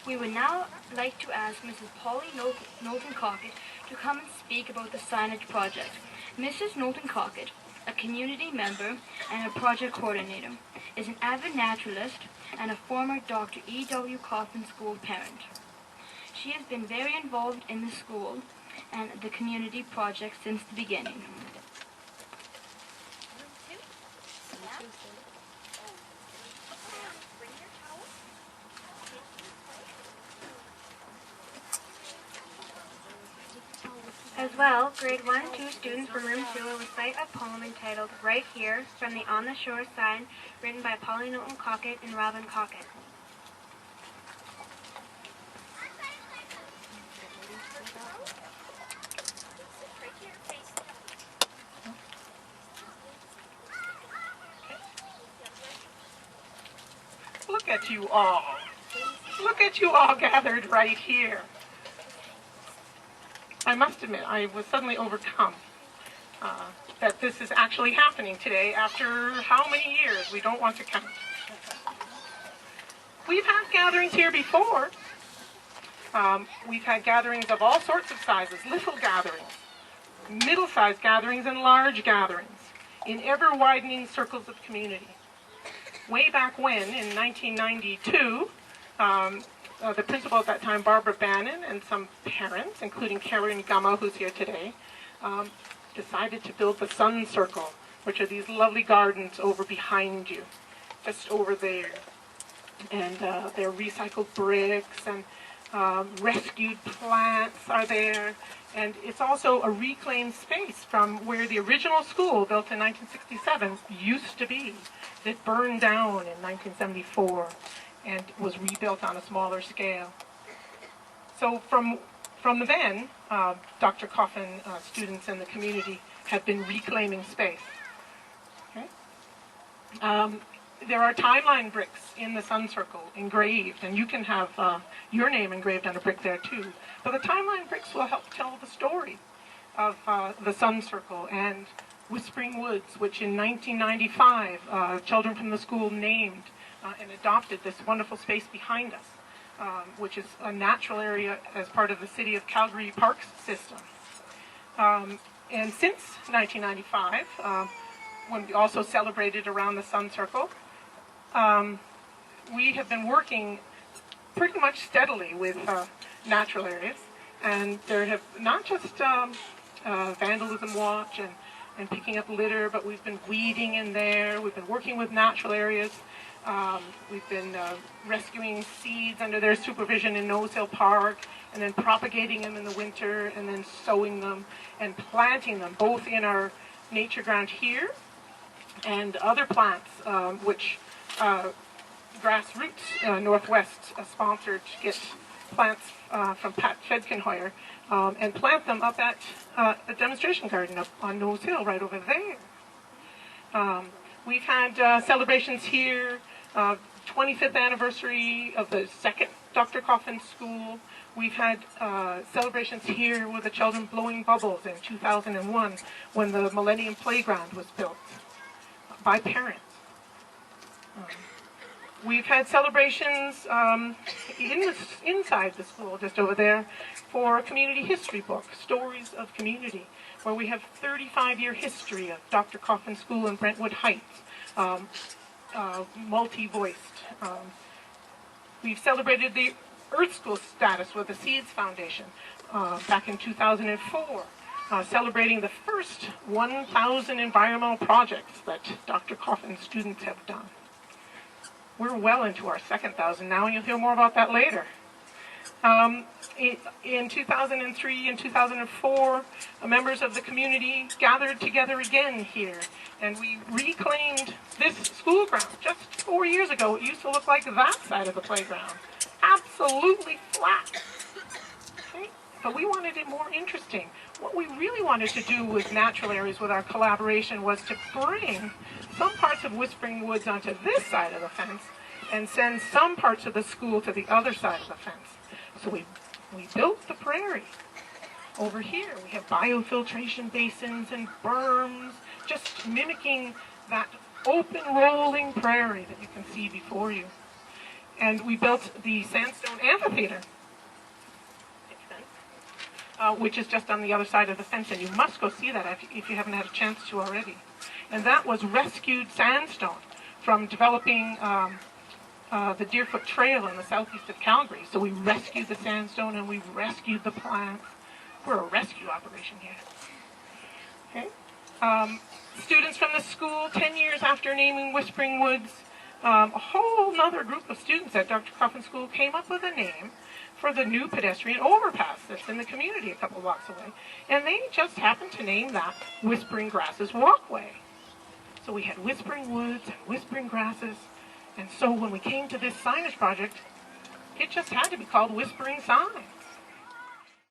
We would now like to ask Mrs. Polly Knowlton-Cockett to come and speak about the signage project. Mrs. Knowlton-Cockett, a community member and a project coordinator, is an avid naturalist and a former Dr. E.W. Coffin School parent. She has been very involved in the school and the community project since the beginning. As well, grade 1 and 2 students from room 2 will recite a poem entitled Right Here from the On the Shore sign, written by Polly Knowlton-Cockett and Robin Cockett. Look at you all. Look at you all gathered right here. I must admit, I was suddenly overcome that this is actually happening today after how many years? We don't want to count. We've had gatherings here before. We've had gatherings of all sorts of sizes, little gatherings, middle-sized gatherings, and large gatherings in ever-widening circles of community. Way back when, in 1992, the principal at that time, Barbara Bannon, and some parents, including Karen Gumma, who's here today, decided to build the Sun Circle, which are these lovely gardens over behind you, just over there. And they're recycled bricks and rescued plants are there. And it's also a reclaimed space from where the original school, built in 1967, used to be. It burned down in 1974 and was rebuilt on a smaller scale. So from then, Dr. Coffin students in the community have been reclaiming space. Okay? There are timeline bricks in the Sun Circle engraved, and you can have your name engraved on a brick there too. But the timeline bricks will help tell the story of the Sun Circle and Whispering Woods, which in 1995 children from the school named and adopted this wonderful space behind us, which is a natural area as part of the City of Calgary Parks system. And since 1995, when we also celebrated around the Sun Circle, we have been working pretty much steadily with natural areas, and there have not just vandalism watch and picking up litter, but we've been weeding in there. We've been working with natural areas. We've been rescuing seeds under their supervision in Nose Hill Park, and then propagating them in the winter, and then sowing them and planting them both in our nature ground here and other plants, which Grassroots Northwest sponsored to get plants from Pat Fedkenhoyer and plant them up at a demonstration garden up on Nose Hill right over there. We've had celebrations here, 25th anniversary of the second Dr. Coffin School. We've had celebrations here with the children blowing bubbles in 2001 when the Millennium Playground was built by parents. We've had celebrations inside the school, just over there, for a community history book, Stories of Community, where we have 35-year history of Dr. Coffin School in Brentwood Heights, multi-voiced. We've celebrated the Earth School status with the Seeds Foundation back in 2004, celebrating the first 1,000 environmental projects that Dr. Coffin students have done. We're well into our second 1,000 now, and you'll hear more about that later. In 2003 and 2004, members of the community gathered together again here, and we reclaimed this school ground. Just 4 years ago, it used to look like that side of the playground. Absolutely flat. Okay? But we wanted it more interesting. What we really wanted to do with natural areas with our collaboration was to bring some parts of Whispering Woods onto this side of the fence and send some parts of the school to the other side of the fence. So we built the prairie. Over here we have biofiltration basins and berms, just mimicking that open rolling prairie that you can see before you. And we built the sandstone amphitheater, which is just on the other side of the fence, and you must go see that if you haven't had a chance to already. And that was rescued sandstone from developing the Deerfoot Trail in the southeast of Calgary. So we rescued the sandstone and we rescued the plants. We're a rescue operation here. Okay. Students from the school, 10 years after naming Whispering Woods, a whole other group of students at Dr. Coffin School came up with a name for the new pedestrian overpass that's in the community a couple blocks away. And they just happened to name that Whispering Grasses Walkway. So we had Whispering Woods and Whispering Grasses. And so when we came to this signage project, it just had to be called Whispering Sign.